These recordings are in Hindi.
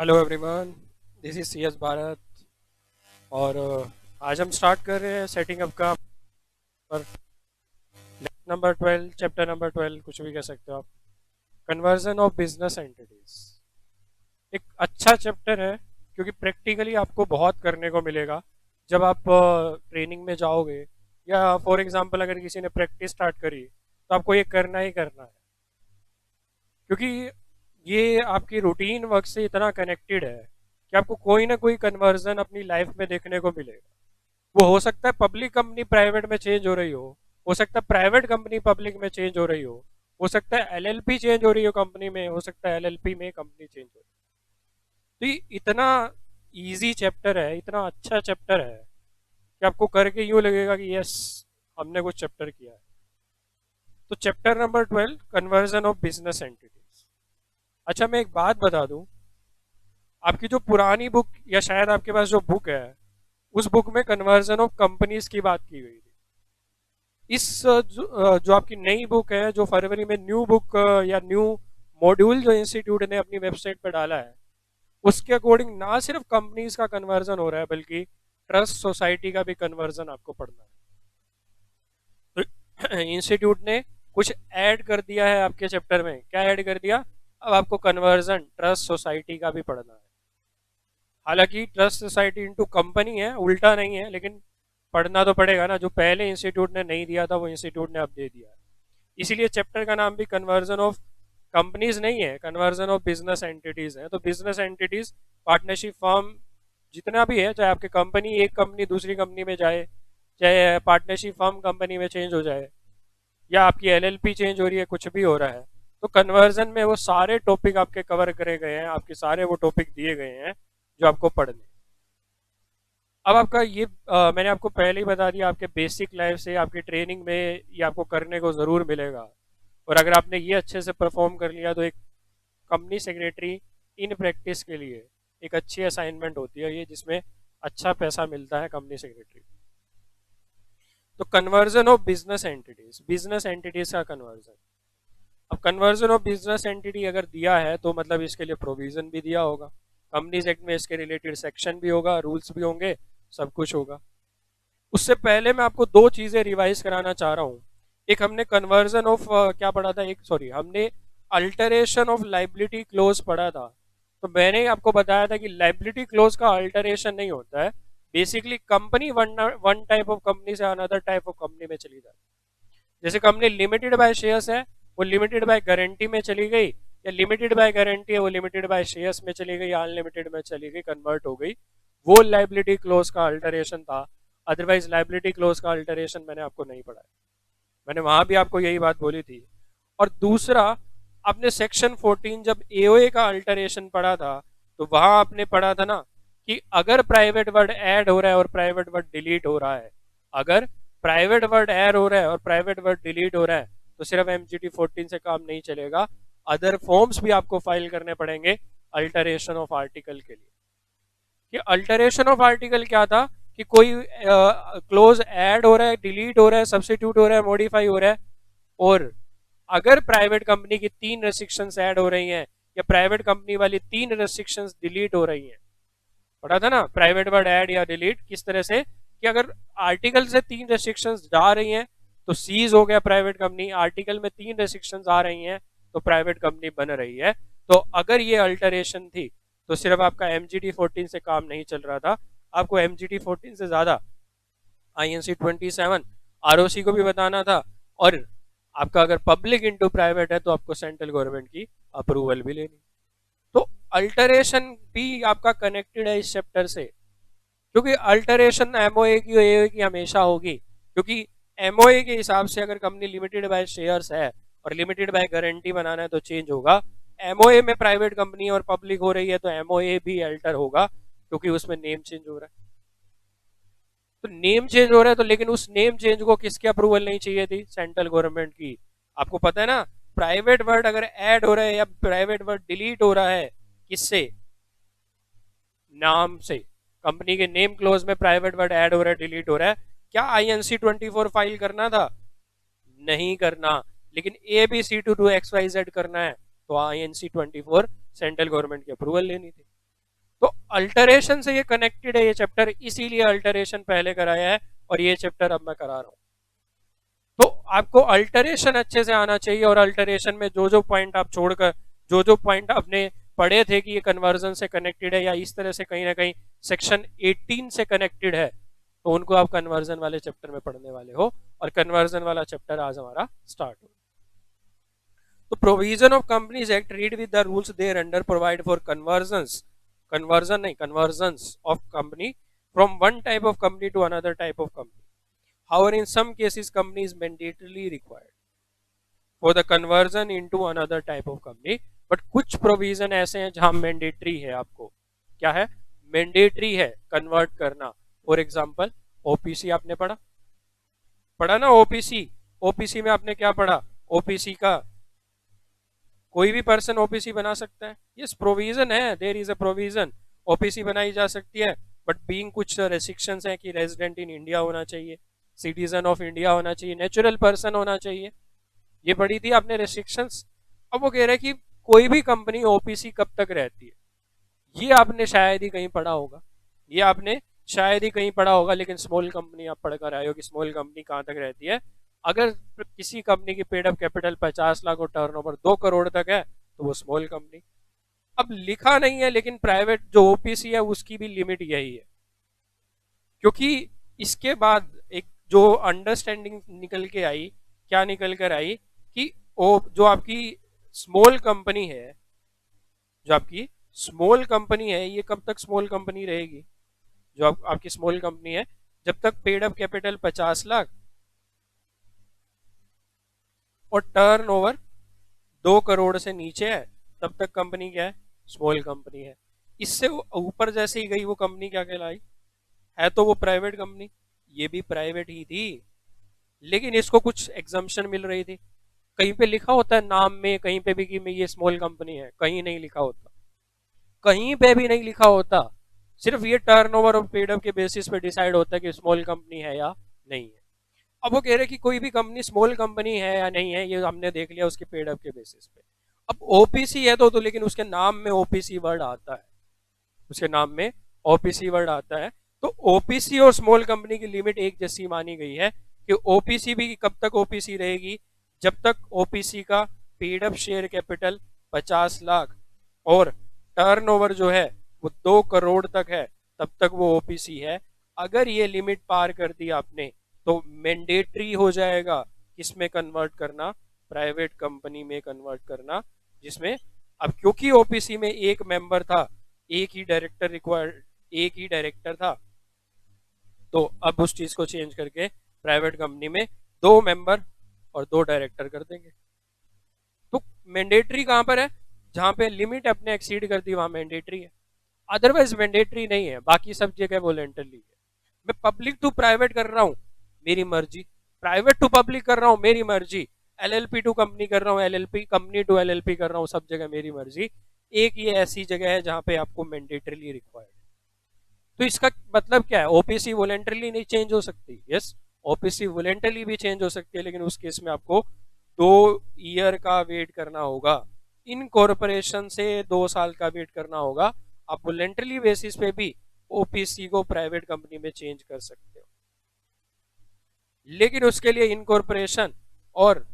Hello everyone, this is C S Bharat. और आज हम स्टार्ट कर रहे हैं सेटिंग अप का पर नंबर 12, चैप्टर नंबर 12, कुछ भी कह सकते हो आप। कन्वर्जन ऑफ बिजनेस एंटिटीज एक अच्छा चैप्टर है क्योंकि प्रैक्टिकली आपको बहुत करने को मिलेगा जब आप ट्रेनिंग में जाओगे, या फॉर एग्जांपल अगर किसी ने प्रैक्टिस स्टार्ट करी तो आपको ये करना ही करना है, क्योंकि ये आपकी रूटीन वर्क से इतना कनेक्टेड है कि आपको कोई ना कोई कन्वर्जन अपनी लाइफ में देखने को मिलेगा। वो हो सकता है पब्लिक कंपनी प्राइवेट में चेंज हो रही हो सकता है प्राइवेट कंपनी पब्लिक में चेंज हो रही हो सकता है एलएलपी चेंज हो रही हो कंपनी में, हो सकता है एलएलपी में कंपनी चेंज हो रही है। तो ये इतना इजी चैप्टर है, इतना अच्छा चैप्टर है कि आपको करके यूं लगेगा कि यस, हमने कुछ चैप्टर किया है। तो chapter number 12, conversion of business entities. अच्छा, मैं एक बात बता दूं, आपकी जो पुरानी बुक या शायद आपके पास जो बुक है उस बुक में कन्वर्जन ऑफ कंपनीज की बात की गई थी। जो आपकी नई बुक है, जो फरवरी में न्यू बुक या न्यू मॉड्यूल जो इंस्टीट्यूट ने अपनी वेबसाइट पर डाला है, उसके अकॉर्डिंग ना सिर्फ कंपनीज का कन्वर्जन हो रहा है बल्कि ट्रस्ट सोसाइटी का भी कन्वर्जन आपको पढ़ना है। तो इंस्टीट्यूट ने कुछ ऐड कर दिया है आपके चैप्टर में। क्या ऐड कर दिया? अब आपको कन्वर्जन ट्रस्ट सोसाइटी का भी पढ़ना है। हालांकि ट्रस्ट सोसाइटी इनटू कंपनी है, उल्टा नहीं है, लेकिन पढ़ना तो पड़ेगा ना। जो पहले इंस्टीट्यूट ने नहीं दिया था वो इंस्टीट्यूट ने अब दे दिया है। इसीलिए चैप्टर का नाम भी कन्वर्जन ऑफ कंपनीज नहीं है, कन्वर्जन ऑफ बिजनेस एंटिटीज है। तो बिजनेस एंटिटीज, पार्टनरशिप फर्म जितना भी है, चाहे आपकी कंपनी एक कंपनी दूसरी कंपनी में जाए, चाहे पार्टनरशिप फर्म कंपनी में चेंज हो जाए, या आपकी एलएलपी चेंज हो रही है, कुछ भी हो रहा है, तो कन्वर्जन में वो सारे टॉपिक आपके कवर करे गए हैं, आपके सारे वो टॉपिक दिए गए हैं जो आपको पढ़ने। अब आपका ये मैंने आपको पहले ही बता दिया, आपके बेसिक लाइफ से आपकी ट्रेनिंग में ये आपको करने को ज़रूर मिलेगा। और अगर आपने ये अच्छे से परफॉर्म कर लिया तो एक कंपनी सेक्रेटरी इन प्रैक्टिस के लिए एक अच्छी असाइनमेंट होती है ये, जिसमें अच्छा पैसा मिलता है कंपनी सेक्रेटरी। तो कन्वर्जन ऑफ बिजनेस एंटिटीज का कन्वर्जन। अब कन्वर्जन ऑफ बिजनेस एंटिटी अगर दिया है तो मतलब इसके लिए प्रोविजन भी दिया होगा। कंपनीज एक्ट में इसके रिलेटेड सेक्शन भी होगा, रूल्स भी होंगे, सब कुछ होगा। उससे पहले मैं आपको दो चीजें रिवाइज कराना चाह रहा हूँ। एक हमने कन्वर्जन ऑफ क्या पढ़ा था, एक सॉरी हमने अल्टरेशन ऑफ लाइबिलिटी क्लोज पढ़ा था। तो मैंने आपको बताया था कि लाइबिलिटी क्लोज का अल्टरेशन नहीं होता है। Basically company one type of company से अनदर टाइप ऑफ कंपनी में चली जाती है। जैसे कंपनी लिमिटेड बाय शेयर्स है, वो लिमिटेड बाय गारंटी में चली गई, या लिमिटेड बाय गारंटी है वो लिमिटेड बाय शेयर्स में चली गई, या अनलिमिटेड में चली गई, कन्वर्ट हो गई। वो लाइबिलिटी क्लोज का अल्टरेशन था। अदरवाइज लाइबिलिटी क्लोज का अल्टरेशन मैंने आपको नहीं पढ़ाया। मैंने वहां भी आपको यही बात बोली थी। और दूसरा, आपने सेक्शन 14 जब एओए का अल्टरेशन पढ़ा था तो वहां आपने पढ़ा था ना कि अगर प्राइवेट वर्ड ऐड हो रहा है और प्राइवेट वर्ड डिलीट हो रहा है, अगर प्राइवेट वर्ड ऐड हो रहा है और प्राइवेट वर्ड डिलीट हो रहा है तो सिर्फ एमजीटी 14 से काम नहीं चलेगा, अदर फॉर्म्स भी आपको फाइल करने पड़ेंगे अल्टरेशन ऑफ आर्टिकल के लिए। कि अल्टरेशन ऑफ आर्टिकल क्या था कि कोई क्लोज ऐड हो रहा है, डिलीट हो रहा है, सब्स्टिट्यूट हो रहा है, मॉडिफाई हो रहा है, और अगर प्राइवेट कंपनी की 3 रेस्ट्रिक्शंस ऐड हो रही हैं या प्राइवेट कंपनी वाली 3 रेस्ट्रिक्शंस डिलीट हो रही हैं। पढ़ा था ना प्राइवेट वर्ड ऐड या डिलीट किस तरह से, कि अगर आर्टिकल से 3 रेस्ट्रिक्शंस जा रही हैं तो सीज हो गया प्राइवेट कंपनी, आर्टिकल में 3 रेस्ट्रिक्शंस आ रही हैं तो प्राइवेट कंपनी बन रही है। तो अगर ये अल्टरेशन थी तो सिर्फ आपका एमजीटी 14 से काम नहीं चल रहा था, आपको एमजीटी 14 से ज्यादा आईएनसी 27 आरओसी को भी बताना था, और आपका अगर पब्लिक इंटू प्राइवेट है तो आपको सेंट्रल गवर्नमेंट की अप्रूवल भी लेनी। तो अल्टरेशन भी आपका कनेक्टेड है इस चैप्टर से, क्योंकि अल्टरेशन एमओए की एओए की हमेशा होगी। क्योंकि एमओए के हिसाब से अगर कंपनी लिमिटेड बाय शेयर्स है और लिमिटेड बाय गारंटी बनाना है तो चेंज होगा। एमओए में प्राइवेट कंपनी और पब्लिक हो रही है तो एमओए भी अल्टर होगा, क्योंकि उसमें नेम चेंज हो रहा है। तो नेम चेंज हो रहा है तो, लेकिन उस नेम चेंज को किसकी अप्रूवल नहीं चाहिए थी? सेंट्रल गवर्नमेंट की। आपको पता है ना, प्राइवेट वर्ड अगर ऐड हो रहा है या प्राइवेट वर्ड डिलीट हो रहा है, किससे? नाम से। कंपनी के नेम क्लोज में प्राइवेट वर्ड ऐड हो रहा है, डिलीट हो रहा है, क्या आईएनसी 24 फाइल करना था? नहीं करना। लेकिन A B C to X Y Z करना है तो आईएनसी 24 सेंट्रल गवर्नमेंट की अप्रूवल लेनी थी। तो अल्टरेशन से ये कनेक्टेड है ये चैप्टर, इसीलिए अल्टरेशन पहले कराया है और ये चैप्टर अब मैं करा रहा हूं। तो आपको अल्टरेशन अच्छे से आना चाहिए, और अल्टरेशन में जो जो पॉइंट आप छोड़कर, जो जो पॉइंट आपने पढ़े थे कि ये कन्वर्जन से कनेक्टेड है या इस तरह से कहीं ना कहीं सेक्शन 18 से कनेक्टेड है, तो उनको आप कन्वर्जन वाले चैप्टर में पढ़ने वाले हो, और कन्वर्जन वाला चैप्टर आज हमारा स्टार्ट हो। तो provision of companies act read with the rules thereunder provide for conversions, conversion नहीं, conversions of company from one type of company to another type of company. However, in some cases, company is mandatorily required for the conversion into another type of company. But कुछ प्रोविजन ऐसे हैं जहां मैंडेटरी है, आपको क्या है, मैंडेटरी है कन्वर्ट करना। फॉर एग्जाम्पल ओपीसी आपने पढ़ा, पढ़ा ना ओपीसी, ओपीसी में आपने क्या पढ़ा, ओपीसी का कोई भी पर्सन ओपीसी बना सकता है, यस प्रोविजन है, there is a provision, OPC बनाई जा सकती है, बट बीइंग कुछ रेस्ट्रिक्शंस है कि रेजिडेंट इन इंडिया होना चाहिए, सिटीजन ऑफ इंडिया होना चाहिए, नेचुरल पर्सन होना चाहिए, ये पढ़ी थी आपने रेस्ट्रिक्शंस। अब वो कह रहे हैं कि कोई भी कंपनी ओपीसी कब तक रहती है, ये आपने शायद ही कहीं पढ़ा होगा, ये आपने शायद ही कहीं पढ़ा होगा, लेकिन स्मॉल कंपनी आप पढ़कर आए हो कि स्मॉल कंपनी कहाँ तक रहती है। अगर किसी कंपनी की पेड अप कैपिटल 50 लाख और टर्नओवर 2 करोड़ तक है तो वो स्मॉल कंपनी। अब लिखा नहीं है, लेकिन प्राइवेट जो ओपीसी है उसकी भी लिमिट यही है, क्योंकि इसके बाद एक जो अंडरस्टैंडिंग निकल के आई, क्या निकल कर आई कि जो आपकी स्मॉल कंपनी है, जो आपकी स्मॉल कंपनी है, ये कब तक स्मॉल कंपनी रहेगी, जो आपकी स्मॉल कंपनी है, जब तक पेड अप कैपिटल 50 लाख और टर्नओवर 2 करोड़ से नीचे है, तब तक कंपनी क्या है, स्मॉल कंपनी है। इससे ऊपर जैसे ही गई वो कंपनी क्या कहलाई, है तो वो प्राइवेट कंपनी, ये भी प्राइवेट ही थी, लेकिन इसको कुछ एग्जम्पशन मिल रही थी। कहीं पे लिखा होता है नाम में, कहीं पे भी कि ये स्मॉल कंपनी है, कहीं नहीं लिखा होता, कहीं पे भी नहीं लिखा होता, सिर्फ ये टर्नओवर और पेड अप के बेसिस पे डिसाइड होता है कि स्मॉल कंपनी है या नहीं है। अब वो कह रहे कि कोई भी कंपनी स्मॉल कंपनी है या नहीं है, ये हमने देख लिया उसके पेड अप के बेसिस पे। अब ओपीसी है तो लेकिन उसके नाम में ओपीसी वर्ड आता है, उसके नाम में ओपीसी वर्ड आता है, तो ओपीसी और स्मॉल कंपनी की लिमिट एक जैसी मानी गई है कि ओपीसी भी कब तक ओपीसी रहेगी, जब तक ओपीसी का paid up share capital 50 lakh और टर्नओवर जो है वो 2 करोड़ तक है, तब तक वो ओपीसी है। अगर ये लिमिट पार कर दी आपने तो मैंडेटरी हो जाएगा किसमें कन्वर्ट करना, प्राइवेट कंपनी में कन्वर्ट करना, जिसमें अब क्योंकि ओपीसी में एक मेंबर था, एक ही डायरेक्टर रिक्वायर्ड, एक ही डायरेक्टर था, तो अब उस चीज को चेंज करके प्राइवेट कंपनी में 2 मेंबर और 2 डायरेक्टर कर देंगे। तो मैंडेटरी कहां पर है, जहां पे लिमिट अपने एक्सीड कर दी वहां मैंडेटरी है, अदरवाइज मैंडेटरी नहीं है, बाकी सब जगह वॉलंटरी है। मैं पब्लिक टू प्राइवेट कर रहा हूं, मेरी मर्जी, प्राइवेट टू पब्लिक कर रहा हूं, मेरी मर्जी, एलएलपी टू कंपनी कर रहा हूं, एलएलपी कंपनी टू एलएलपी कर रहा हूं, सब जगह मेरी मर्जी। एक ये ऐसी जगह है जहां पे आपको मैंडेटरीली रिक्वायर्ड। तो इसका मतलब क्या है, ओपीसी वॉलंटरली नहीं चेंज हो सकती, यस ओपीसी वॉलंटरली भी चेंज हो सकती है, लेकिन उस केस में आपको 2 ईयर का वेट करना होगा, इनकॉर्पोरेशन से 2 साल का वेट करना होगा। आप वॉलंटरली बेसिस पे भी ओपीसी को प्राइवेट कंपनी में चेंज कर सकते हो, लेकिन उसके लिए इनकॉर्पोरेशन और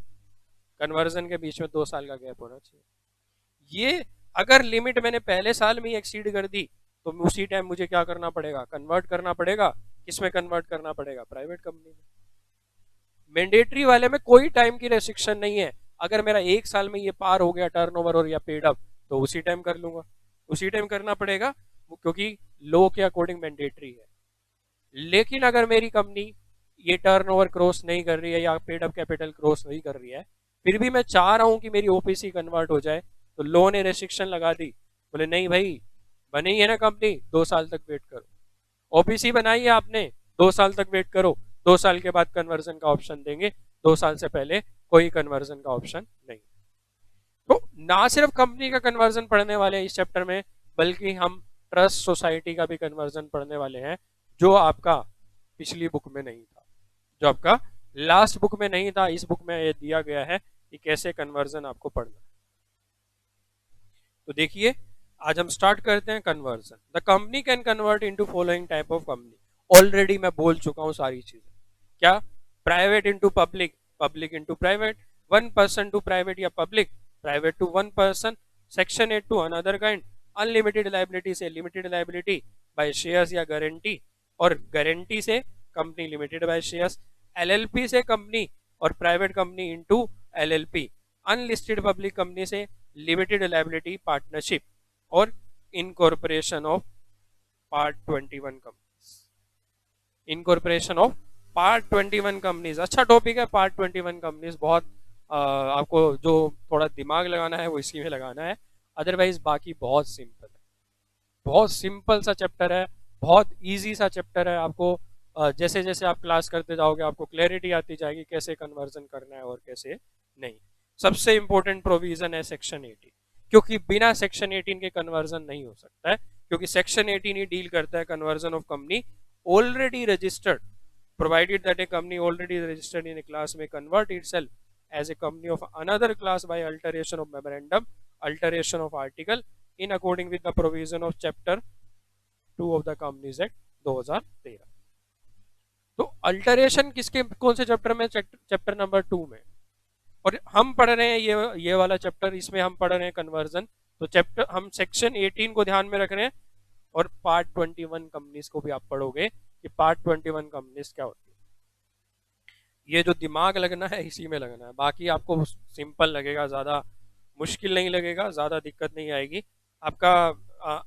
कन्वर्जन के बीच में 2 साल का गैप होना चाहिए। ये अगर लिमिट मैंने पहले साल में ही एक्सीड कर दी तो उसी टाइम मुझे क्या करना पड़ेगा, कन्वर्ट करना पड़ेगा, किसमें कन्वर्ट करना पड़ेगा, प्राइवेट कंपनी में। मैंडेटरी वाले में कोई टाइम की रेस्ट्रिक्शन नहीं है, अगर मेरा 1 साल में ये पार हो गया टर्नओवर और या पेड अप तो उसी टाइम कर लूंगा, उसी टाइम करना पड़ेगा, क्योंकि लॉ के अकॉर्डिंग मैंडेटरी है। लेकिन अगर मेरी कंपनी ये टर्नओवर क्रॉस नहीं कर रही है या पेड अप कैपिटल क्रॉस नहीं कर रही है, फिर भी मैं चाह रहा हूं कि मेरी ओपीसी कन्वर्ट हो जाए, तो लॉ ने रेस्ट्रिक्शन लगा दी, बोले नहीं भाई बनी है ना कंपनी, 2 साल तक वेट करो, ओपीसी बनाई है आपने, 2 साल तक वेट करो, 2 साल के बाद कन्वर्जन का ऑप्शन देंगे, 2 साल से पहले कोई कन्वर्जन का ऑप्शन नहीं। तो ना सिर्फ कंपनी का कन्वर्जन पढ़ने वाले हैं इस चैप्टर में, बल्कि हम ट्रस्ट सोसाइटी का भी कन्वर्जन पढ़ने वाले हैं, जो आपका पिछली बुक में नहीं था, जो आपका लास्ट बुक में नहीं था, इस बुक में ये दिया गया है कि कैसे कन्वर्जन आपको पढ़ना है। तो देखिए आज हम स्टार्ट करते हैं conversion. The company can convert into following type of company. Already मैं बोल चुका हूँ सारी चीजें। क्या? Private into public, public into private, one person to private या public, private to one person, section 8 to another kind, unlimited liability से लिमिटेड लाइबिलिटी बाय शेयर्स या गारंटी, और गारंटी से company limited by shares, LLP से कंपनी और private company into LLP, unlisted public company से लिमिटेड लाइबिलिटी पार्टनरशिप, और incorporation of part 21 companies. Incorporation of part 21 companies अच्छा टॉपिक है। पार्ट 21 कंपनीज बहुत आपको जो थोड़ा दिमाग लगाना है वो इसी में लगाना है, अदरवाइज बाकी बहुत सिंपल है। बहुत सिंपल सा चैप्टर है, बहुत इजी सा चैप्टर है। आपको जैसे जैसे आप क्लास करते जाओगे आपको क्लैरिटी आती जाएगी कैसे कन्वर्जन करना है और कैसे नहीं। सबसे इंपॉर्टेंट प्रोविजन है सेक्शन 18, क्योंकि बिना सेक्शन 18 के कन्वर्जन नहीं हो सकता है, क्योंकि सेक्शन 18 ही डील करता है conversion of company already registered, provided that a company already registered in a class may convert itself as a company of another class by alteration of memorandum, alteration of article in according with the provision of chapter 2 of the Companies Act 2013। तो अल्टरेशन किसके कौन से चैप्टर में? चैप्टर नंबर 2 में। और हम पढ़ रहे हैं ये वाला चैप्टर, इसमें हम पढ़ रहे हैं कन्वर्जन। तो चैप्टर हम सेक्शन 18 को ध्यान में रख रहे हैं, और पार्ट 21 कंपनीज को भी आप पढ़ोगे कि पार्ट 21 कंपनीज क्या होती है। ये जो दिमाग लगना है इसी में लगना है, बाकी आपको सिंपल लगेगा, ज्यादा मुश्किल नहीं लगेगा, ज्यादा दिक्कत नहीं आएगी। आपका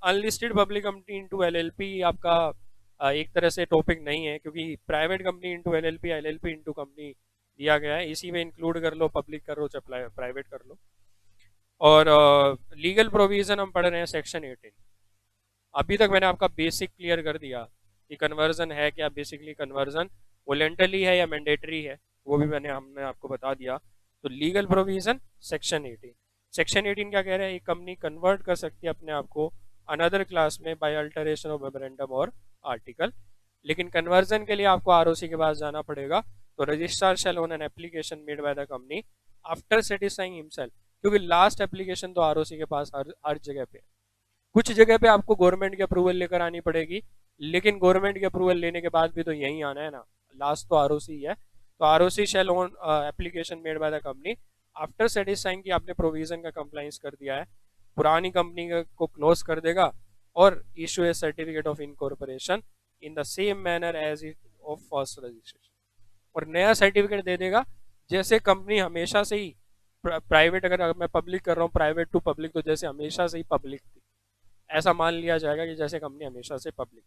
unlisted public company into LLP आपका एक तरह से टॉपिक नहीं है, क्योंकि private company into LLP, LLP into company दिया गया है, इसी में इंक्लूड कर लो, पब्लिक कर लो चाहे प्राइवेट कर लो। और लीगल प्रोविजन हम पढ़ रहे हैं सेक्शन 18। अभी तक मैंने आपका बेसिक क्लियर कर दिया कि कन्वर्जन है क्या। बेसिकली कन्वर्जन वॉलेंटरी है या मैंडेटरी है, वो भी हमने आपको बता दिया। तो लीगल प्रोविजन सेक्शन 18। सेक्शन 18 क्या कह रहा है? एक कंपनी कन्वर्ट कर सकती है अपने आप को अनदर क्लास में बाय अल्टरेशन ऑफ मेमोरेंडम और आर्टिकल, लेकिन कन्वर्जन के लिए आपको आरओसी के पास जाना पड़ेगा। तो registrar shell on an application made by the company after satisfying himself, क्योंकि लास्ट एप्लीकेशन तो आरओसी के पास हर जगह पे। कुछ जगह पे आपको गवर्नमेंट की अप्रूवल लेकर आनी पड़ेगी, लेकिन गवर्नमेंट की अप्रूवल लेने के बाद भी तो यही आना है ना, लास्ट तो आरओसी है। तो ROC shell on application made by the company after satisfying कि आपने प्रोविजन का कंप्लाइंस कर दिया है, पुरानी कंपनी को क्लोज कर देगा और issue a certificate of incorporation in the same manner as it of first registration, और नया सर्टिफिकेट दे देगा। जैसे कंपनी हमेशा से ही प्राइवेट, अगर मैं पब्लिक कर रहा हूँ प्राइवेट टू पब्लिक, तो जैसे हमेशा से ही पब्लिक थी ऐसा मान लिया जाएगा कि जैसे कंपनी हमेशा से पब्लिक।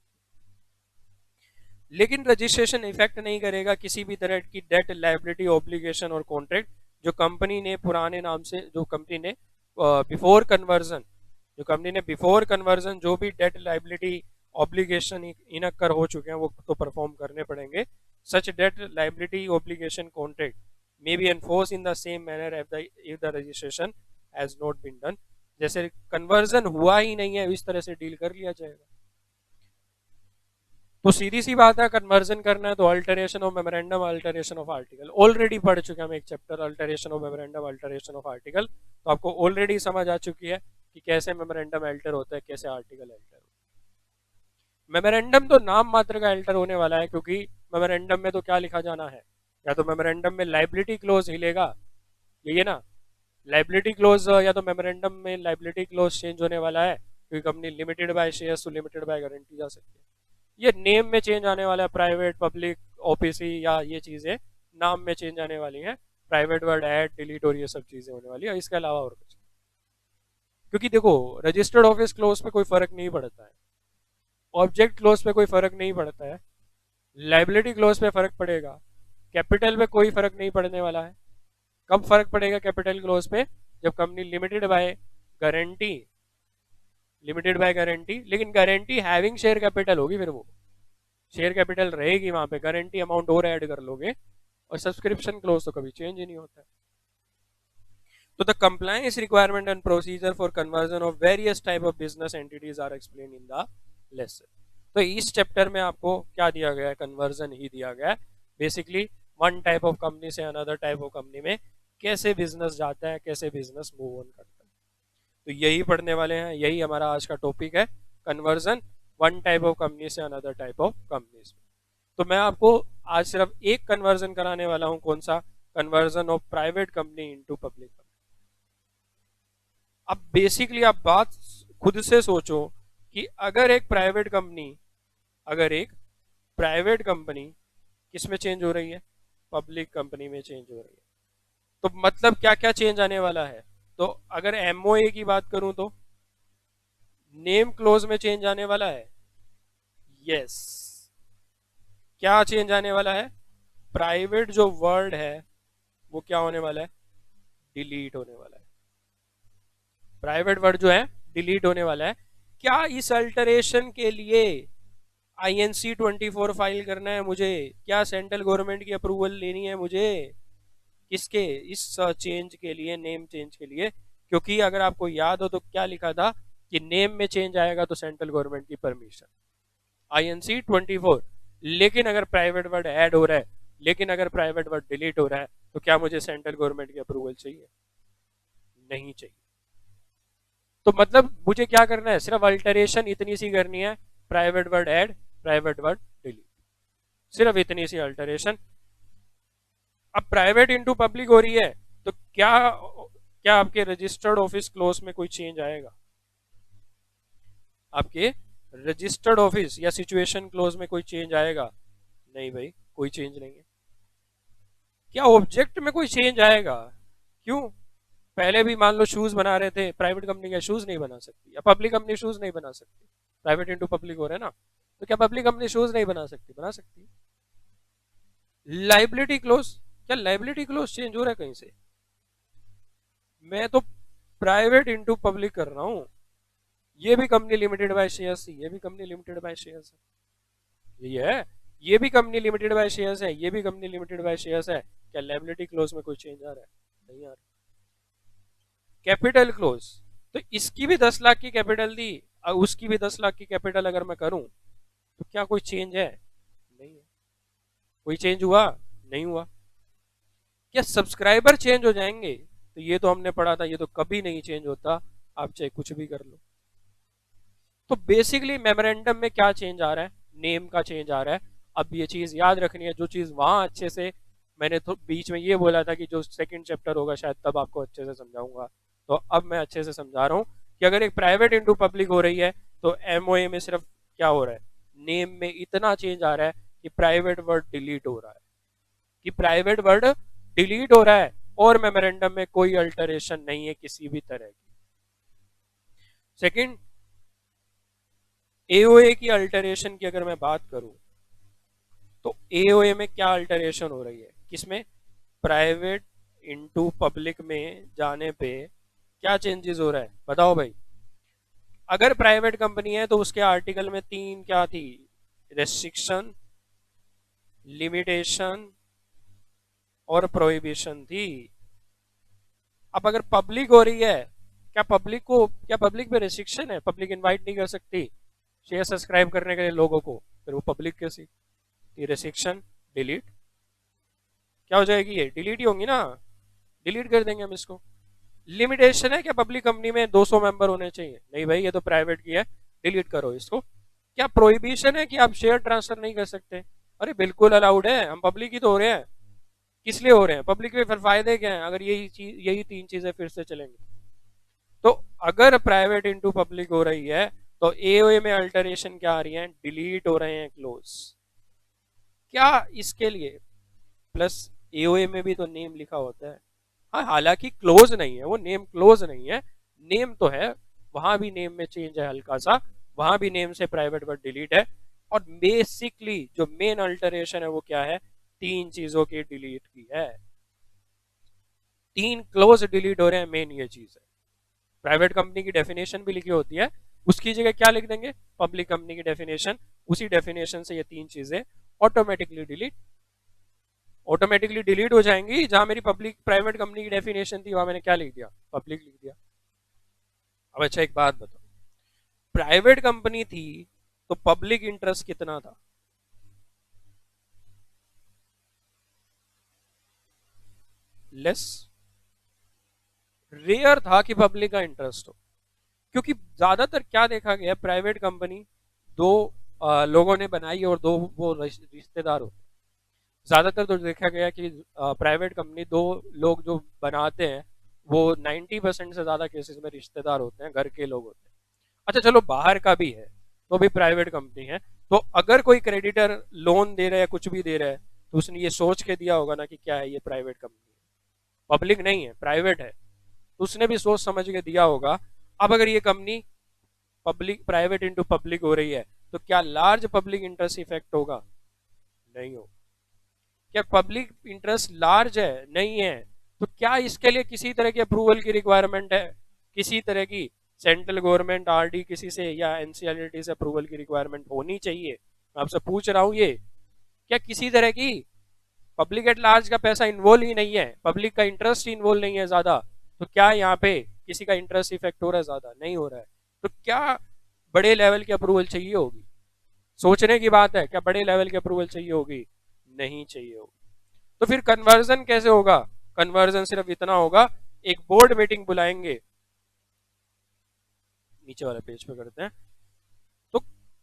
लेकिन रजिस्ट्रेशन इफेक्ट नहीं करेगा किसी भी तरह की डेट, लायबिलिटी, ऑब्लिगेशन और कॉन्ट्रैक्ट जो कंपनी ने पुराने नाम से, जो कंपनी ने बिफोर कन्वर्जन, जो भी डेट, लायबिलिटी, ऑब्लिगेशन इनक्कर हो चुके हैं वो तो परफॉर्म करने पड़ेंगे। Such debt, liability, obligation, contract may be enforce in the same manner if the registration has not been done. जैसे कन्वर्जन हुआ ही नहीं है इस तरह से डील कर लिया जाएगा। तो सीधी सी बात है, कन्वर्जन करना है तो alteration of memorandum, alteration of article already पढ़ चुके हैं हम एक chapter, alteration of memorandum, alteration of article. तो आपको ऑलरेडी समझ आ चुकी है कि कैसे मेमोरेंडम अल्टर होता है, कैसे आर्टिकल अल्टर होता है। मेमोरेंडम तो नाम मात्र का अल्टर होने वाला है, क्योंकि मेमोरेंडम में तो क्या लिखा जाना है, या तो मेमोरेंडम में लाइबिलिटी क्लोज हिलेगा, यही ना लाइबिलिटी क्लोज, या तो मेमोरेंडम में लाइबिलिटी क्लोज चेंज होने वाला है, क्योंकि company limited by shares to limited by guarantee जा सकती है। ये नेम में चेंज आने वाला है, प्राइवेट, पब्लिक, ओपीसी, या ये चीजें नाम में चेंज आने वाली हैं, प्राइवेट वर्ड ऐड, डिलीट और ये सब चीजें होने वाली है, इसके अलावा और कुछ। क्योंकि देखो रजिस्टर्ड ऑफिस क्लोज पे कोई फर्क नहीं पड़ता है, ऑब्जेक्ट क्लोज पे कोई फर्क नहीं पड़ता है, लाइबिलिटी क्लोज पे फर्क पड़ेगा, कैपिटल पे कोई फर्क नहीं पड़ने वाला है। कब फर्क पड़ेगा कैपिटल क्लोज पे? जब कंपनी लिमिटेड बाय गारंटी, लेकिन गारंटी हैविंग शेयर कैपिटल होगी, फिर वो शेयर कैपिटल रहेगी वहां पे, गारंटी अमाउंट और ऐड कर लोगे, और सब्सक्रिप्शन क्लोज तो कभी चेंज ही नहीं होता है। तो the compliance requirement and procedure for conversion of various type of business entities are explain in the lesson. तो इस चैप्टर में आपको क्या दिया गया है? कन्वर्जन ही दिया गया है। Basically one type of company से अनदर टाइप ऑफ कंपनी में कैसे बिजनेस जाता है, कैसे बिजनेस मूव ऑन करता है। तो यही पढ़ने वाले हैं, यही हमारा आज का टॉपिक है, conversion one type of company से अनदर टाइप ऑफ कंपनीज। तो मैं आपको आज सिर्फ एक कन्वर्जन कराने वाला हूं, कौन सा? Conversion of private company into public company. अब बेसिकली आप बात खुद से सोचो कि अगर एक प्राइवेट कंपनी किस में चेंज हो रही है? पब्लिक कंपनी में चेंज हो रही है, तो मतलब क्या क्या चेंज आने वाला है? तो अगर एमओए की बात करूं तो नेम क्लोज में चेंज आने वाला है। यस, क्या चेंज आने वाला है? प्राइवेट जो वर्ड है वो क्या होने वाला है? डिलीट होने वाला है। प्राइवेट वर्ड जो है डिलीट होने वाला है। क्या इस अल्टरेशन के लिए INC 24 फाइल करना है मुझे? क्या सेंट्रल गवर्नमेंट की अप्रूवल लेनी है मुझे? किसके? इस चेंज के लिए, नेम चेंज के लिए। क्योंकि अगर आपको याद हो तो क्या लिखा था कि नेम में चेंज आएगा तो सेंट्रल गवर्नमेंट की परमिशन, INC 24। लेकिन अगर प्राइवेट वर्ड ऐड हो रहा है, लेकिन अगर प्राइवेट वर्ड डिलीट हो रहा है, तो क्या मुझे सेंट्रल गवर्नमेंट की अप्रूवल चाहिए? नहीं चाहिए। तो मतलब मुझे क्या करना है? सिर्फ अल्टरेशन इतनी सी करनी है, private word add, private word delete, सिर्फ इतनी सी अल्टरेशन। अब प्राइवेट इनटू पब्लिक हो रही है, तो क्या क्या आपके रजिस्टर्ड ऑफिस क्लोज में कोई चेंज आएगा? आपके रजिस्टर्ड ऑफिस या सिचुएशन क्लोज में कोई चेंज आएगा? नहीं भाई, कोई चेंज नहीं है। क्या ऑब्जेक्ट में कोई चेंज आएगा? क्यों? पहले भी मान लो शूज बना रहे थे, प्राइवेट कंपनी का शूज नहीं बना सकती, या पब्लिक कंपनी शूज नहीं बना सकती। प्राइवेट इनटू पब्लिक हो रहा है ना, तो क्या पब्लिक कंपनी शूज नहीं बना सकती? बना सकती। लाइबिलिटी क्लोज, क्या लाइबिलिटी क्लोज चेंज हो रहा है कहीं से? मैं तो प्राइवेट इनटू पब्लिक कर रहा हूं। ये भी कंपनी लिमिटेड बाय शेयर्स थी, ये भी कंपनी लिमिटेड बाय शेयर्स है, ये है। ये भी कंपनी लिमिटेड बाय शेयर्स है, ये भी कंपनी लिमिटेड बाय शेयर्स है। क्या लाइबिलिटी क्लोज में कोई चेंज आ रहा है? नहीं आ रहा। कैपिटल क्लोज, तो इसकी भी 10 लाख की कैपिटल दी, उसकी भी 10 लाख की कैपिटल अगर मैं करूं, तो क्या कोई चेंज है? नहीं है। कोई चेंज हुआ? नहीं हुआ। क्या सब्सक्राइबर चेंज हो जाएंगे? तो ये तो हमने पढ़ा था, ये तो कभी नहीं चेंज होता, आप चाहे कुछ भी कर लो। तो बेसिकली मेमोरेंडम में क्या चेंज आ रहा है? नेम का चेंज आ रहा है। अब ये चीज याद रखनी है, जो चीज वहां अच्छे से मैंने तो बीच में ये बोला था कि जो सेकंड चैप्टर होगा शायद तब आपको अच्छे से समझाऊंगा, तो अब मैं अच्छे से समझा रहा हूँ कि अगर एक प्राइवेट इनटू पब्लिक हो रही है, तो एमओए में सिर्फ क्या हो रहा है? नेम में इतना चेंज आ रहा है कि प्राइवेट वर्ड डिलीट हो रहा है, कि प्राइवेट वर्ड डिलीट हो रहा है, और मेमोरेंडम में कोई अल्टरेशन नहीं है किसी भी तरह की। सेकंड, एओए की अल्टरेशन की अगर मैं बात करूं, तो एओए में क्या अल्टरेशन हो रही है? किसमें? प्राइवेट इनटू पब्लिक में जाने पे क्या चेंजेस हो रहा है? बताओ भाई। अगर प्राइवेट कंपनी है तो उसके आर्टिकल में 3 क्या थी? रेस्ट्रिक्शन, लिमिटेशन और प्रोहिबिशन थी। अब अगर पब्लिक हो रही है, क्या पब्लिक पे रेस्ट्रिक्शन है? पब्लिक इनवाइट नहीं कर सकती शेयर सब्सक्राइब करने के लिए लोगों को, फिर वो पब्लिक कैसी? रेस्ट्रिक्शन डिलीट, क्या हो जाएगी? ये डिलीट ही होंगी ना, डिलीट कर देंगे हम इसको। लिमिटेशन है क्या पब्लिक कंपनी में 200 मेंबर होने चाहिए? नहीं भाई, ये तो प्राइवेट की है, डिलीट करो इसको। क्या प्रोहिबिशन है कि आप शेयर ट्रांसफर नहीं कर सकते? अरे बिल्कुल अलाउड है, हम पब्लिक ही तो हो रहे हैं। किस लिए हो रहे हैं? पब्लिक के फिर फायदे क्या हैं अगर यही 3 चीजें फिर से चलेंगी? तो अगर प्राइवेट इनटू पब्लिक हो रही है, तो एओए में अल्टरेशन क्या आ रही है? डिलीट हो रहे हैं क्लोज। क्या इसके लिए? प्लस एओए में भी तो नेम लिखा होता है। हाँ, हालांकि क्लोज नहीं है वो, नेम क्लोज नहीं है, नेम तो है, वहां भी नेम में चेंज है हल्का सा, वहां भी नेम से प्राइवेट वर्ड डिलीट है। और बेसिकली जो मेन अल्टरेशन है वो क्या है? 3 चीजों की डिलीट की है, 3 क्लोज डिलीट हो रहे हैं, मेन ये चीज है। प्राइवेट कंपनी की डेफिनेशन भी लिखी होती है, उसकी जगह क्या लिख देंगे? पब्लिक कंपनी की डेफिनेशन। उसी डेफिनेशन से ये 3 चीजें ऑटोमेटिकली डिलीट हो जाएंगी। जहां मेरी पब्लिक प्राइवेट कंपनी की डेफिनेशन थी, वहां मैंने क्या लिख दिया? पब्लिक लिख दिया। अब अच्छा एक बात बताओ, प्राइवेट कंपनी थी तो पब्लिक इंटरेस्ट कितना था? लेस, रेयर था कि पब्लिक का इंटरेस्ट हो। क्योंकि ज्यादातर क्या देखा गया, प्राइवेट कंपनी दो लोगों ने बनाई और दो वो रिश्तेदार होते हैं। ज्यादातर तो देखा गया कि प्राइवेट कंपनी दो लोग जो बनाते हैं वो 90% से ज्यादा केसेस में रिश्तेदार होते हैं, घर के लोग होते हैं। अच्छा चलो बाहर का भी है तो भी प्राइवेट कंपनी है, तो अगर कोई क्रेडिटर लोन दे रहा है कुछ भी दे रहा है तो उसने ये सोच के दिया होगा ना कि क्या है, ये प्राइवेट कंपनी है, पब्लिक नहीं है, प्राइवेट है, तो उसने भी सोच समझ के दिया होगा। अब अगर ये company public private into public हो रही है तो क्या लार्ज पब्लिक इंटरेस्ट इफेक्ट होगा? नहीं हो। क्या पब्लिक इंटरेस्ट लार्ज है? नहीं है। तो क्या इसके लिए किसी तरह की अप्रूवल की रिक्वायरमेंट है? किसी तरह की सेंट्रल गवर्नमेंट आरडी किसी से या एनसीएलटी से अप्रूवल की रिक्वायरमेंट होनी चाहिए? मैं आपसे पूछ रहा हूं ये, क्या किसी तरह की पब्लिक एट लार्ज का पैसा इन्वॉल्व ही नहीं है, पब्लिक का इंटरेस्ट ही इन्वॉल्व नहीं है ज्यादा, तो क्या यहाँ पे किसी का इंटरेस्ट इफेक्ट हो रहा है? ज्यादा नहीं हो रहा है। तो क्या बड़े लेवल की अप्रूवल चाहिए होगी? सोचने की बात है, क्या बड़े लेवल की अप्रूवल चाहिए होगी? नहीं चाहिए होगी। तो फिर कन्वर्जन कैसे होगा? कन्वर्जन सिर्फ इतना होगा, एक बोर्ड मीटिंग बुलाएंगे, नीचे वाले पेज पे करते हैं, तो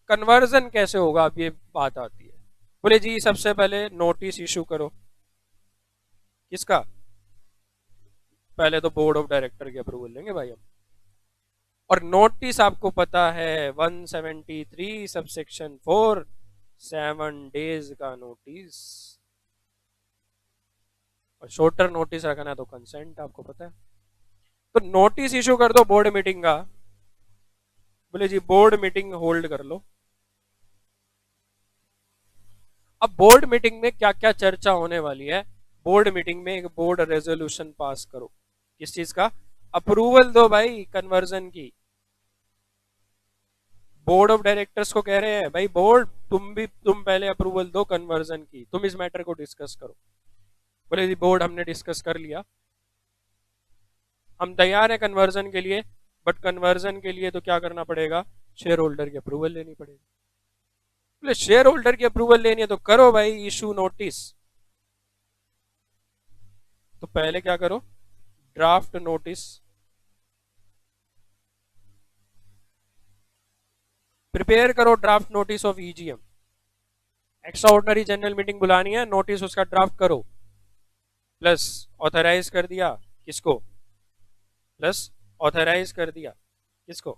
कन्वर्जन कैसे होगा? अब ये बात आती है, बोले जी सबसे पहले नोटिस इशू करो। किसका? पहले तो बोर्ड ऑफ डायरेक्टर की अप्रूवल लेंगे भाई हम। और नोटिस आपको पता है 173 सबसेक्शन 4 7 डेज का नोटिस, और शॉर्टर नोटिस रखना है तो कंसेंट आपको पता है। तो नोटिस इशू कर दो बोर्ड मीटिंग का, बोले जी बोर्ड मीटिंग होल्ड कर लो। अब बोर्ड मीटिंग में क्या क्या चर्चा होने वाली है? बोर्ड मीटिंग में एक बोर्ड रेजोल्यूशन पास करो। किस चीज का? अप्रूवल दो भाई कन्वर्जन की। बोर्ड ऑफ डायरेक्टर्स को कह रहे हैं भाई बोर्ड तुम पहले अप्रूवल दो कन्वर्जन की, तुम इस मैटर को डिस्कस करो। बोले जी बोर्ड हमने डिस्कस कर लिया, हम तैयार है कन्वर्जन के लिए, बट कन्वर्जन के लिए तो क्या करना पड़ेगा? शेयर होल्डर की अप्रूवल लेनी पड़ेगी। बोले शेयर होल्डर की अप्रूवल लेनी है तो करो भाई इशू नोटिस। तो पहले क्या करो? ड्राफ्ट नोटिस प्रिपेयर करो, draft notice of EGM. Extraordinary general meeting बुलानी है, नोटिस उसका ड्राफ्ट करो, प्लस ऑथराइज कर दिया किसको? प्लस ऑथराइज कर दिया किसको?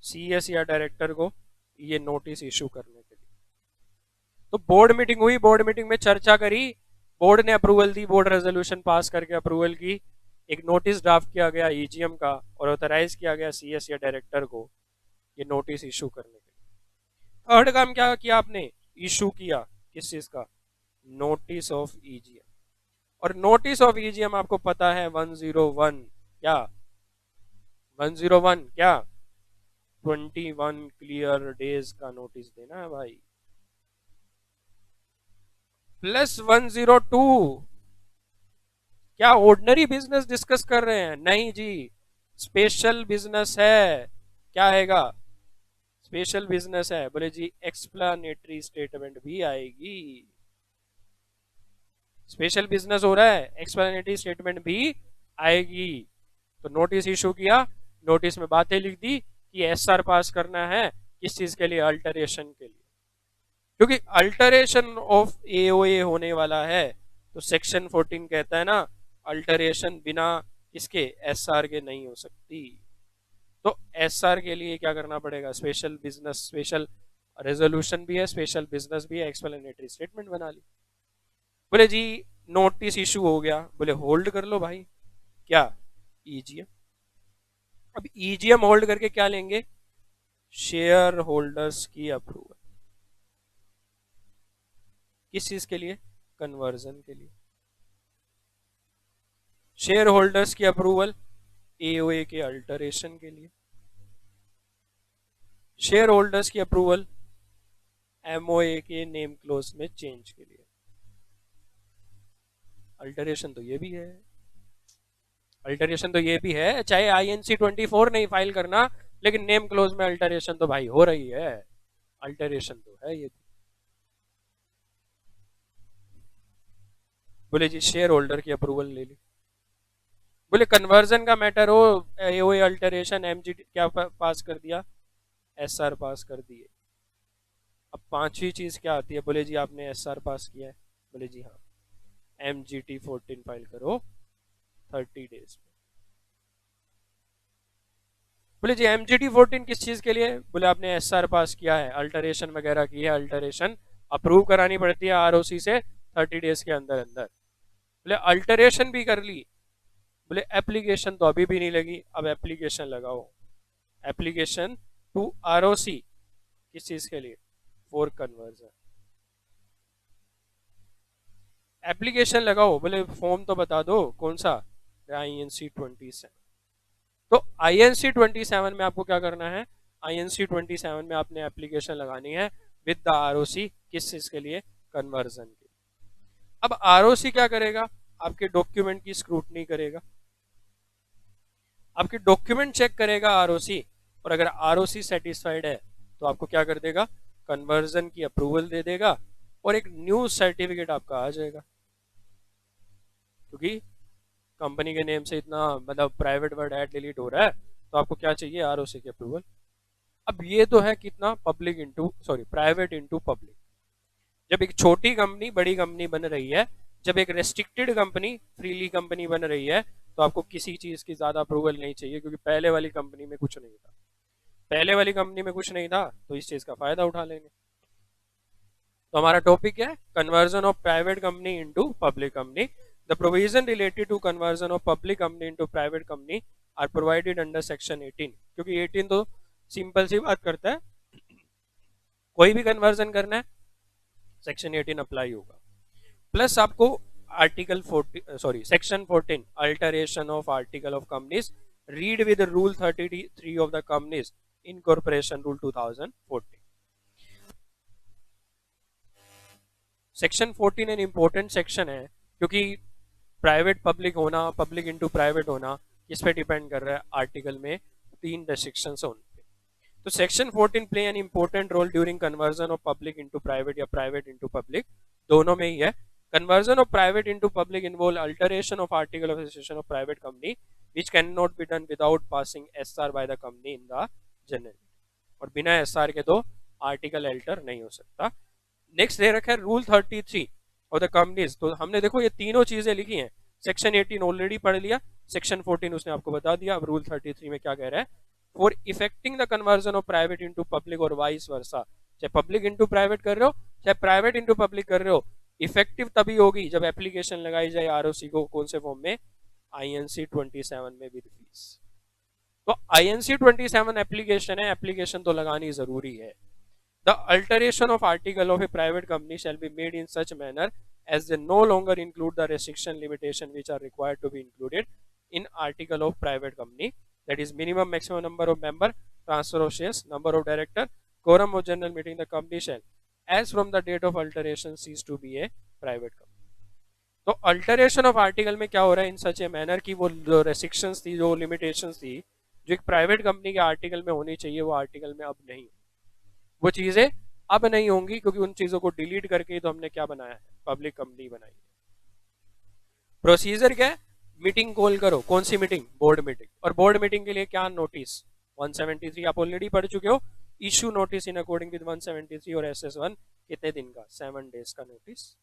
सीएस या डायरेक्टर को ये नोटिस इशू करने के लिए। तो बोर्ड मीटिंग हुई, बोर्ड मीटिंग में चर्चा करी, बोर्ड ने अप्रूवल दी, बोर्ड रेजोल्यूशन पास करके अप्रूवल की, एक नोटिस ड्राफ्ट किया गया ईजीएम का और ऑथराइज किया गया सीएस या डायरेक्टर को ये नोटिस इशू करने के लिए। थर्ड काम क्या किया आपने? इशू किया किस चीज का? Notice of EGM. और नोटिस ऑफ ईजीएम आपको पता है 101 क्या? 101 क्या? 21 क्लियर डेज का नोटिस देना है भाई। प्लस 102 क्या ऑर्डिनरी बिजनेस डिस्कस कर रहे हैं? नहीं जी, स्पेशल बिजनेस है। क्या आएगा? स्पेशल बिजनेस है। बोले जी एक्सप्लेनेटरी स्टेटमेंट भी आएगी। स्पेशल बिजनेस हो रहा है, एक्सप्लेनेटरी स्टेटमेंट भी आएगी। तो नोटिस इशू किया, नोटिस में बातें लिख दी कि एसआर पास करना है किस चीज के लिए? अल्टरेशन के लिए। क्योंकि अल्टरेशन ऑफ एओए होने वाला है तो सेक्शन 14 कहता है ना अल्टरेशन बिना इसके एसआर के नहीं हो सकती। तो एसआर के लिए क्या करना पड़ेगा? स्पेशल बिजनेस, स्पेशल रेजोल्यूशन भी है, स्पेशल बिजनेस भी है, एक्सप्लेनेटरी स्टेटमेंट बना ली। बोले जी नोटिस इशू हो गया, बोले होल्ड कर लो भाई। क्या? ईजीएम। अब ईजीएम होल्ड करके क्या लेंगे? शेयर होल्डर्स की अप्रूवल। किस चीज के लिए? कन्वर्जन के लिए। शेयर होल्डर्स की अप्रूवल एओए के अल्टरेशन के लिए। शेयर होल्डर्स की अप्रूवल एमओए के नेम क्लोज में चेंज के लिए। अल्टरेशन तो ये भी है, अल्टरेशन तो ये भी है, चाहे आईएनसी 24 नहीं फाइल करना लेकिन नेम क्लोज में अल्टरेशन तो भाई हो रही है। अल्टरेशन तो है ये। बोले जी शेयर होल्डर की अप्रूवल ले ली। बोले कन्वर्जन का मैटर हो, एओए अल्टरेशन, एमजीटी क्या पास कर दिया, एसआर पास कर दिए। अब पांचवी चीज क्या आती है, बोले जी आपने एसआर पास किया है, बोले जी हाँ, एमजीटी 14 फाइल करो 30 डेज में। बोले जी एमजीटी 14 किस चीज के लिए, बोले आपने एसआर पास किया है, अल्टरेशन वगैरह की है, अल्टरेशन अप्रूव करानी पड़ती है आरओसी से 30 डेज के अंदर अंदर। बोले अल्टरेशन भी कर ली, बोले एप्लीकेशन तो अभी भी नहीं लगी, अब एप्लीकेशन लगाओ, एप्लीकेशन टू आरओसी, किस चीज के लिए, फॉर कन्वर्जन। एप्लीकेशन लगाओ, बोले फॉर्म तो बता दो कौन सा, INC 27। तो INC 27 में आपको क्या करना है, INC 27 में आपने एप्लीकेशन लगानी है विद द आरओसी, किस चीज के लिए, कन्वर्जन के। अब आरओसी क्या करेगा, आपके डॉक्यूमेंट की स्क्रूटनी करेगा, आपके डॉक्यूमेंट चेक करेगा आरओसी, और अगर आरओसी सेटिस्फाइड है तो आपको क्या कर देगा, कन्वर्जन की अप्रूवल दे देगा, और एक न्यू सर्टिफिकेट आपका आ जाएगा। क्योंकि कंपनी के नेम से इतना मतलब प्राइवेट वर्ड ऐड डिलीट हो रहा है, तो आपको क्या चाहिए, आरओसी की अप्रूवल। अब ये तो है कितना, public into sorry private into public. जब एक छोटी कंपनी बड़ी कंपनी बन रही है, जब एक रेस्ट्रिक्टेड कंपनी फ्रीली कंपनी बन रही है, तो आपको किसी चीज की ज्यादा अप्रूवल नहीं चाहिए, क्योंकि पहले वाली कंपनी में कुछ नहीं था, पहले वाली कंपनी में कुछ नहीं था, तो इस चीज का फायदा उठा लेंगे। तो हमारा टॉपिक है conversion of private company into public company. The provision related to conversion of public company into private company are provided under section 18। क्योंकि 18 तो सिंपल सी बात करता है, कोई भी कन्वर्जन करना है सेक्शन 18 अप्लाई होगा। प्लस आपको article 40 sorry section 14 alteration of article of companies, read with rule 33 of the companies incorporation rule 2014। Section 14 एक इंपॉर्टेंट सेक्शन है, क्योंकि प्राइवेट पब्लिक होना, पब्लिक इनटू प्राइवेट होना, किस पे डिपेंड कर रहा है, आर्टिकल में 3 रेस्ट्रिक्शंस होने पे। तो section 14 play an important role during conversion of public into private या प्राइवेट इनटू पब्लिक, दोनों में ही है। Conversion of private into public involve alteration of article of association of private company which can not be done without passing SR by the company in the general, और बिना एसआर के तो आर्टिकल अल्टर नहीं हो सकता। नेक्स्ट दे रखा है रूल 33 और द कंपनीज। तो हमने देखो ये तीनों चीजें लिखी हैं, सेक्शन 18 ऑलरेडी पढ़ लिया, सेक्शन 14 उसने आपको बता दिया। अब रूल 33 में क्या कह रहा है, for effecting the conversion of private into public और वाइस वर्सा, चाहे पब्लिक इनटू प्राइवेट कर रहे हो चाहे प्राइवेट इनटू पब्लिक कर रहे हो, इफेक्टिव तभी होगी जब एप्लीकेशन लगाई जाए आरओसी को, कौन से फॉर्म में, INC 27 में विद फीस। तो INC 27 एप्लीकेशन है, एप्लीकेशन तो लगानी जरूरी है। The alteration of article of a private company shall be made in such manner as they no longer include the restriction limitation which are required to be included in article of private company, that is minimum maximum number of member, transfer of shares, number of director, quorum of general meeting, the company shall as from the date of alteration cease to be a private company। तो अल्टरेशन ऑफ आर्टिकल में क्या हो रहा है, इन सच ए मैनर की वो जो रेस्ट्रिक्शंस थी, जो लिमिटेशंस थी, जो एक प्राइवेट कंपनी के आर्टिकल में होनी चाहिए, वो आर्टिकल में अब नहीं, वो चीजें अब नहीं होंगी, क्योंकि उन चीजों को डिलीट करके तो हमने क्या बनाया है, पब्लिक कंपनी बनाई है। प्रोसीजर क्या है, मीटिंग कॉल करो, कौन सी मीटिंग, बोर्ड मीटिंग, और बोर्ड मीटिंग के लिए क्या, नोटिस 173 आप ऑलरेडी पढ़ चुके हो, issue notice in according with 173 और SS1 कितने दिन का, 7 डेज का नोटिस।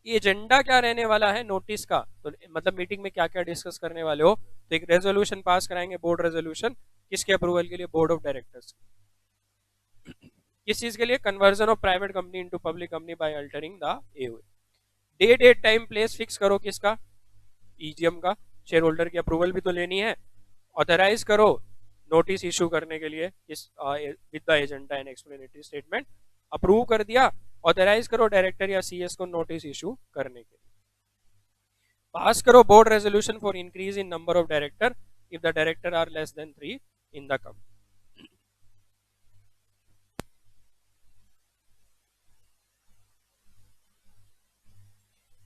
ये एजेंडा क्या रहने वाला है नोटिस का, तो मतलब मीटिंग में क्या क्या डिस्कस करने वाले हो, तो एक रेजोल्यूशन पास कराएंगे, बोर्ड रेजोल्यूशन, किसके अप्रूवल के लिए, बोर्ड ऑफ डायरेक्टर्स। किस चीज के लिए, conversion of private company into public company by altering the AOA. Date time place fix करो, किसका, EGM का, शेयर होल्डर की अप्रूवल भी तो लेनी है। ऑथराइज करो नोटिस इशू करने के लिए, इस with the agenda and explanatory statement, approve कर दिया, ऑथराइज करो डायरेक्टर या CS को नोटिस इशू करने के लिए। पास करो board resolution for increase in number of director if the director are less than 3 in the company.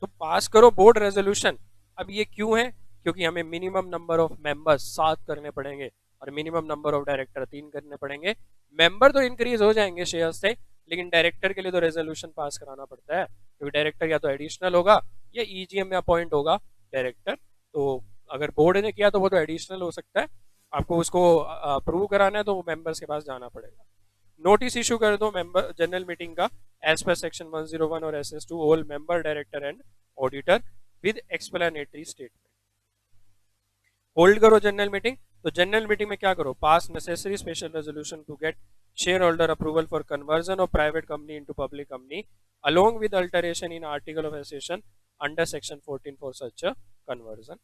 तो पास करो बोर्ड रेजोल्यूशन। अब ये क्यों है, क्योंकि हमें मिनिमम नंबर ऑफ मेंबर्स 7 करने पड़ेंगे और मिनिमम नंबर ऑफ डायरेक्टर 3 करने पड़ेंगे। मेंबर तो इंक्रीज हो जाएंगे शेयर से, लेकिन डायरेक्टर के लिए तो रेजोल्यूशन पास कराना पड़ता है, क्योंकि डायरेक्टर या तो एडिशनल होगा या EGM में अपॉइंट होगा डायरेक्टर। तो अगर बोर्ड ने किया तो वो तो एडिशनल हो सकता है, आपको उसको अप्रूव कराना है तो वो मेंबर्स के पास जाना पड़ेगा। नोटिस इशू कर दो मेंबर जनरल मीटिंग का एज पर सेक्शन 101 और SS2 all member director and auditor with explanatory statement. Hold करो जनरल मीटिंग, तो जनरल मीटिंग में क्या करो, pass necessary special resolution to get share holder approval for conversion of private company into public company along with alteration in article of association under section 14 for such a conversion.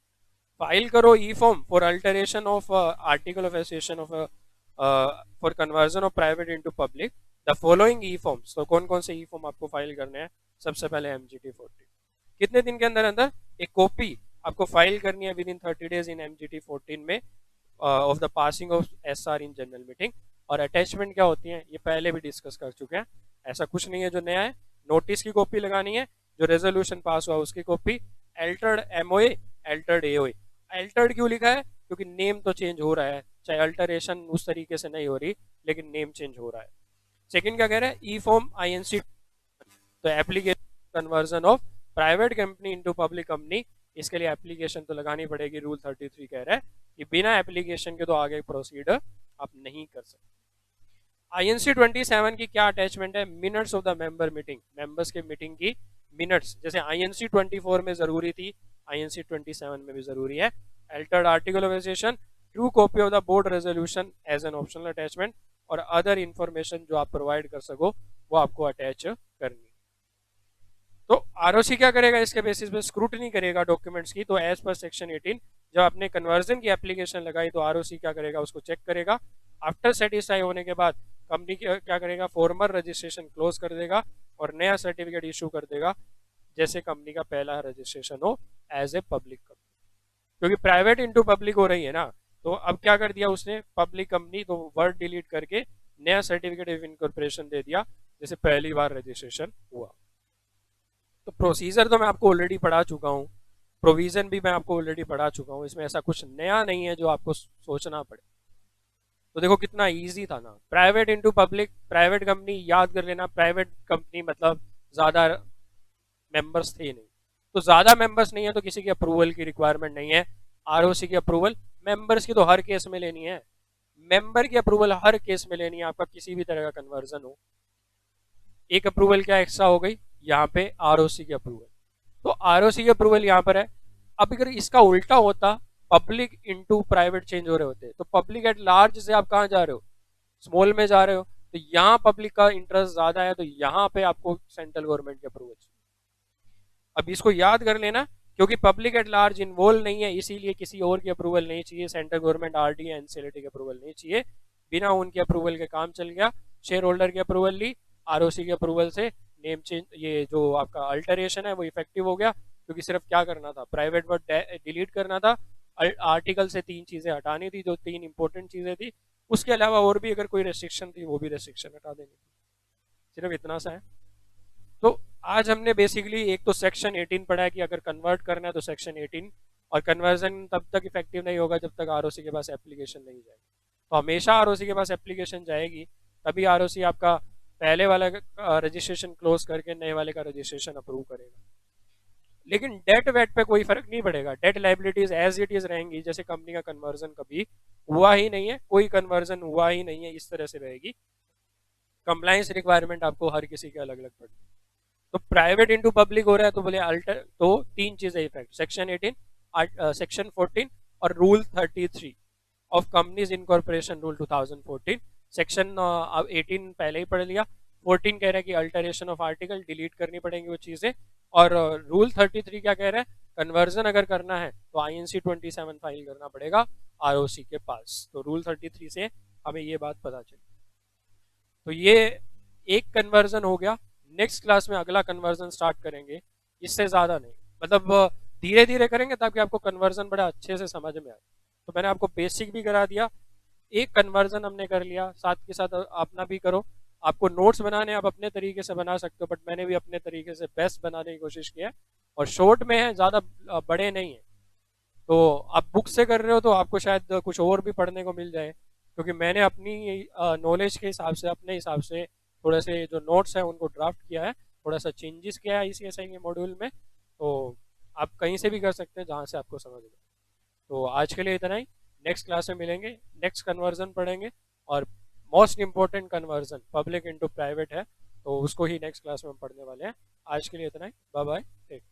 File करो e form for alteration of article of association of for conversion of private into public the following e forms. तो कौन कौन से ई फॉर्म आपको फाइल करने हैं, सबसे पहले MGT 14, कितने दिन के अंदर अंदर एक कॉपी आपको फाइल करनी है with in 30 days in MGT 14 में of the passing of SR in general meeting. और अटैचमेंट क्या होती है ये पहले भी डिस्कस कर चुके हैं, ऐसा कुछ नहीं है जो नया है। नोटिस की कॉपी लगानी है, जो रेजोल्यूशन पास हुआ उसकी copy, altered MOA, altered AOA। Altered क्यों लिखा है, क्योंकि नेम तो चेंज हो रहा है, चाहे अल्टरेशन उस तरीके से नहीं हो रही लेकिन नेम चेंज हो रहा है। सेकंड क्या कह रहा है, ई फॉर्म INC, तो application conversion of private company into public company, इसके लिए एप्लीकेशन तो लगानी पड़ेगी। रूल 33 कह रहा है कि बिना एप्लीकेशन के तो आगे प्रोसीड आप नहीं कर सकते। INC 27 की क्या अटैचमेंट है, minutes of the member meeting, members के मीटिंग की मिनट्स, जैसे INC 24 में जरूरी थी INC 27 में भी जरूरी है। Altered article of association, true copy of the board resolution as an optional attachment, और अदर इंफॉर्मेशन जो आप प्रोवाइड कर सको वो आपको अटैच करनी। तो ROC क्या करेगा, इसके बेसिस पे स्क्रूटनी करेगा डॉक्यूमेंट्स की। तो एज पर सेक्शन 18 जब आपने कन्वर्जन की एप्लीकेशन लगाई तो ROC क्या करेगा, उसको चेक करेगा। आफ्टर सेटिस्फाई होने के बाद कंपनी क्या करेगा, फॉर्मल रजिस्ट्रेशन क्लोज कर देगा और नया सर्टिफिकेट इशू कर देगा, जैसे कंपनी का पहला रजिस्ट्रेशन हो एज ए पब्लिक कंपनी। क्योंकि प्राइवेट इनटू पब्लिक हो रही है ना, तो अब क्या कर दिया उसने, पब्लिक कंपनी, तो वर्ड डिलीट करके नया सर्टिफिकेट ऑफ इनकॉर्पोरेशन दे दिया, जैसे पहली बार रजिस्ट्रेशन हुआ। तो प्रोसीजर तो मैं आपको ऑलरेडी पढ़ा चुका हूँ, प्रोविजन भी मैं आपको ऑलरेडी पढ़ा चुका हूँ, इसमें ऐसा कुछ नया नहीं है जो आपको सोचना पड़े। तो देखो कितना इजी था ना, private into public, private company याद कर लेना, प्राइवेट कंपनी मतलब ज्यादा मेंबर्स थे नहीं, तो ज्यादा मेंबर्स नहीं है तो किसी की अप्रूवल की रिक्वायरमेंट नहीं है। ROC की अप्रूवल मेंबर्स की तो हर केस में लेनी है, मेंबर की अप्रूवल हर केस में लेनी है, आपका किसी भी तरह का कन्वर्जन हो। एक अप्रूवल क्या एक्स्ट्रा हो गई यहाँ पे, ROC की अप्रूवल। तो ROC की अप्रूवल यहाँ पर है। अब अगर इसका उल्टा होता, पब्लिक इनटू प्राइवेट चेंज हो रहे होते, तो पब्लिक एट लार्ज से आप कहाँ जा रहे हो, स्मॉल में जा रहे हो, तो यहाँ पब्लिक का इंटरेस्ट ज्यादा है, तो यहाँ पे आपको सेंट्रल गवर्नमेंट की अप्रूवल चाहिए। अब इसको याद कर लेना, क्योंकि पब्लिक एट लार्ज इन्वॉल्व नहीं है, इसीलिए किसी और की अप्रूवल नहीं चाहिए, सेंट्रल गवर्नमेंट RD या NCLT की अप्रूवल नहीं चाहिए। बिना उनकी अप्रूवल के काम चल गया, शेयर होल्डर की अप्रूवल ली, ROC की अप्रूवल से नेम चेंज, ये जो आपका अल्टरेशन है वो इफेक्टिव हो गया, क्योंकि सिर्फ क्या करना था, प्राइवेट वर्ड डिलीट करना था, आर्टिकल से 3 चीजें हटानी थी, जो 3 इंपॉर्टेंट चीजें थी, उसके अलावा और भी अगर कोई रेस्ट्रिक्शन थी वो भी रेस्ट्रिक्शन हटा देनी थी, सिर्फ इतना सा है। तो आज हमने बेसिकली एक तो सेक्शन 18 पढ़ा है कि अगर कन्वर्ट करना है तो सेक्शन 18, और कन्वर्जन तब तक इफेक्टिव नहीं होगा जब तक ROC के पास एप्लीकेशन नहीं जाएगी। तो हमेशा ROC के पास एप्लीकेशन जाएगी, तभी ROC आपका पहले वाला रजिस्ट्रेशन क्लोज करके नए वाले का रजिस्ट्रेशन अप्रूव करेगा। लेकिन डेट वेट पे कोई फर्क नहीं पड़ेगा, debt liabilities as it is रहेंगी, जैसे कंपनी का कन्वर्जन कभी हुआ ही नहीं है, कोई कन्वर्जन हुआ ही नहीं है, इस तरह से रहेगी। कंप्लायंस रिक्वायरमेंट आपको हर किसी के अलग अलग पड़ती है। तो प्राइवेट इनटू पब्लिक हो रहा है तो बोले अल्टर, तो 3 चीजें इफेक्ट, सेक्शन 18, सेक्शन 14 और rule 33 of companies incorporation rule 2014। Section 18 पहले ही पढ़ लिया, 14 कह रहा है कि अल्टरेशन ऑफ आर्टिकल डिलीट करनी पड़ेंगी वो चीजें, और रूल 33 क्या कह रहा है, कन्वर्जन अगर करना है तो INC 27 फाइल करना पड़ेगा ROC के पास। तो रूल 33 से हमें ये बात पता चली। तो ये एक कन्वर्जन हो गया, नेक्स्ट क्लास में अगला कन्वर्जन स्टार्ट करेंगे, इससे ज्यादा नहीं, मतलब धीरे धीरे करेंगे ताकि आपको कन्वर्जन बड़ा अच्छे से समझ में आए। तो मैंने आपको बेसिक भी करा दिया, एक कन्वर्जन हमने कर लिया, साथ के साथ अपना भी करो। आपको नोट्स बनाने आप अपने तरीके से बना सकते हो, बट मैंने भी अपने तरीके से बेस्ट बनाने की कोशिश किया, और शॉर्ट में है, ज्यादा बड़े नहीं है। तो आप बुक से कर रहे हो तो आपको शायद कुछ और भी पढ़ने को मिल जाए, क्योंकि मैंने अपनी नॉलेज के हिसाब से, अपने हिसाब से थोड़े से जो नोट्स हैं उनको ड्राफ्ट किया है, थोड़ा सा चेंजेस किया है ICSI के मॉड्यूल में। तो आप कहीं से भी कर सकते हैं जहाँ से आपको समझ में। तो आज के लिए इतना ही, नेक्स्ट क्लास में मिलेंगे, नेक्स्ट कन्वर्जन पढ़ेंगे, और most important conversion public into private है, तो उसको ही नेक्स्ट क्लास में हम पढ़ने वाले हैं। आज के लिए इतना ही, बाय बाय, टेक।